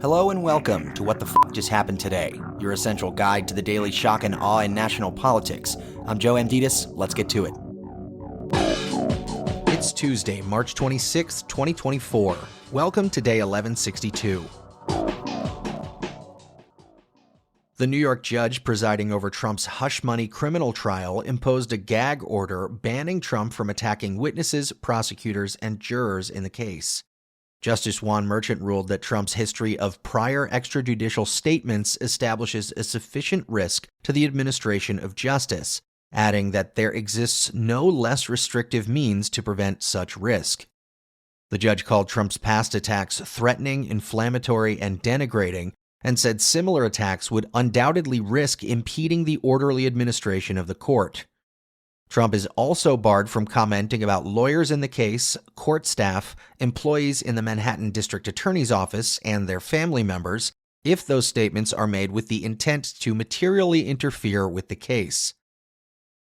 Hello and welcome to What the F*** Just Happened Today, your essential guide to the daily shock and awe in national politics. I'm Joe Amditis. Let's get to it. It's Tuesday, March 26, 2024. Welcome to day 1162. The New York judge presiding over Trump's hush money criminal trial imposed a gag order banning Trump from attacking witnesses, prosecutors, and jurors in the case. Justice Juan Merchant ruled that Trump's history of prior extrajudicial statements establishes a sufficient risk to the administration of justice, adding that there exists no less restrictive means to prevent such risk. The judge called Trump's past attacks threatening, inflammatory, and denigrating, and said similar attacks would undoubtedly risk impeding the orderly administration of the court. Trump is also barred from commenting about lawyers in the case, court staff, employees in the Manhattan District Attorney's Office, and their family members, if those statements are made with the intent to materially interfere with the case.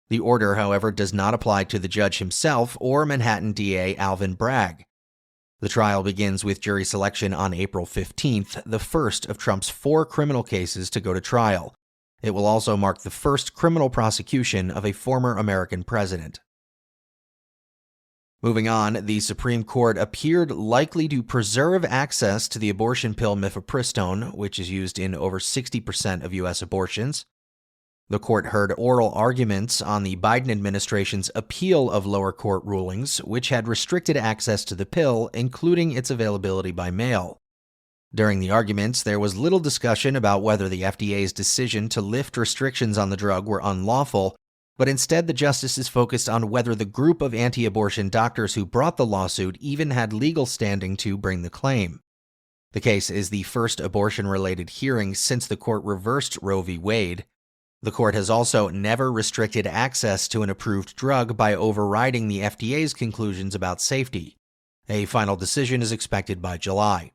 The order, however, does not apply to the judge himself or Manhattan DA Alvin Bragg. The trial begins with jury selection on April 15th, the first of Trump's 4 criminal cases to go to trial. It will also mark the first criminal prosecution of a former American president. Moving on, the Supreme Court appeared likely to preserve access to the abortion pill mifepristone, which is used in over 60% of U.S. abortions. The court heard oral arguments on the Biden administration's appeal of lower court rulings, which had restricted access to the pill, including its availability by mail. During the arguments, there was little discussion about whether the FDA's decision to lift restrictions on the drug were unlawful, but instead the justices focused on whether the group of anti-abortion doctors who brought the lawsuit even had legal standing to bring the claim. The case is the first abortion-related hearing since the court reversed Roe v. Wade. The court has also never restricted access to an approved drug by overriding the FDA's conclusions about safety. A final decision is expected by July.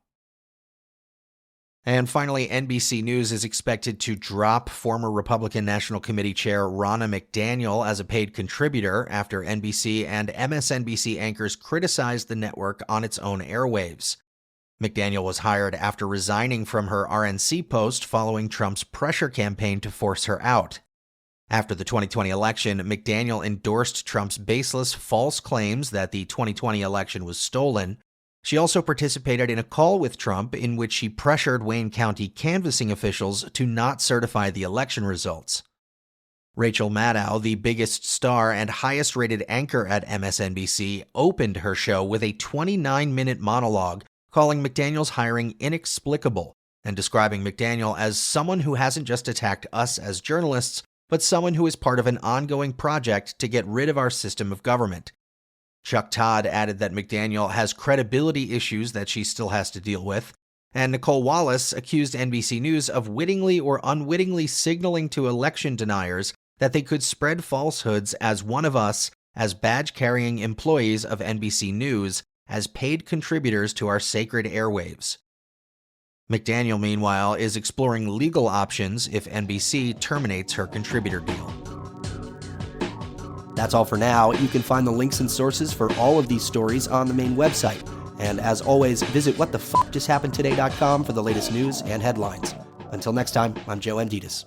And finally, NBC News is expected to drop former Republican National Committee Chair Ronna McDaniel as a paid contributor after NBC and MSNBC anchors criticized the network on its own airwaves. McDaniel was hired after resigning from her RNC post following Trump's pressure campaign to force her out. After the 2020 election, McDaniel endorsed Trump's baseless false claims that the 2020 election was stolen. She also participated in a call with Trump in which she pressured Wayne County canvassing officials to not certify the election results. Rachel Maddow, the biggest star and highest-rated anchor at MSNBC, opened her show with a 29-minute monologue calling McDaniel's hiring inexplicable and describing McDaniel as someone who hasn't just attacked us as journalists, but someone who is part of an ongoing project to get rid of our system of government. Chuck Todd added that McDaniel has credibility issues that she still has to deal with, and Nicole Wallace accused NBC News of wittingly or unwittingly signaling to election deniers that they could spread falsehoods as one of us, as badge-carrying employees of NBC News, as paid contributors to our sacred airwaves. McDaniel, meanwhile, is exploring legal options if NBC terminates her contributor deal. That's all for now. You can find the links and sources for all of these stories on the main website. And as always, visit whatthefjusthappenedtoday.com for the latest news and headlines. Until next time, I'm Joe Amditis.